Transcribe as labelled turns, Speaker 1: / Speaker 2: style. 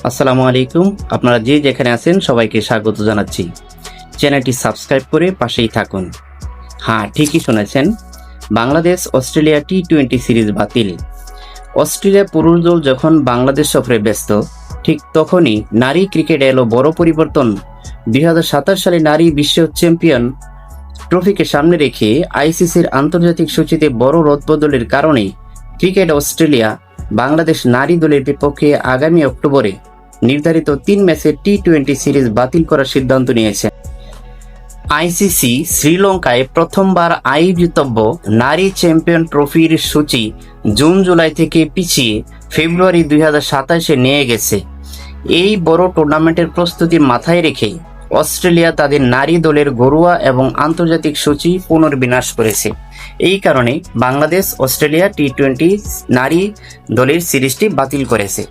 Speaker 1: আসসালামু আলাইকুম। আপনারা যে যেখানে আছেন সবাইকে স্বাগত জানাচ্ছি। চ্যানেলটি সাবস্ক্রাইব করে পাশেই থাকুন। হ্যাঁ, ঠিকই শুনেছেন, বাংলাদেশ অস্ট্রেলিয়া টি-20 সিরিজ বাতিল। অস্ট্রেলিয়া পুরুষ দল যখন বাংলাদেশ সফরে ব্যস্ত, ঠিক তখনই নারী ক্রিকেটে এলো বড় পরিবর্তন। 2027 সালে নারী বিশ্ব চ্যাম্পিয়ন ট্রফিকে সামনে রেখে আইসিসির আন্তর্জাতিক সূচিতে বড় রদবদলের কারণে ক্রিকেট অস্ট্রেলিয়া বাংলাদেশ নারী দলের বিপক্ষে আগামী অক্টোবরে নির্ধারিত 3 ম্যাচের টি-20 সিরিজ বাতিল করার সিদ্ধান্ত নিয়েছে। আইসিসি শ্রীলঙ্কায় প্রথমবার আয়োজিতব্য নারী চ্যাম্পিয়ন ট্রফির সূচি জুন-জুলাই থেকে পিছিয়ে ফেব্রুয়ারি 2027-এ নিয়ে গেছে। এই বড় টুর্নামেন্টের প্রস্তুতির মাথায় রেখে অস্ট্রেলিয়া তাদের নারী দলের ঘরোয়া এবং আন্তর্জাতিক সূচি পুনর্বিন্যাস করেছে। এই কারণে বাংলাদেশ অস্ট্রেলিয়া টি-20 নারী দলের সিরিজটি বাতিল করেছে।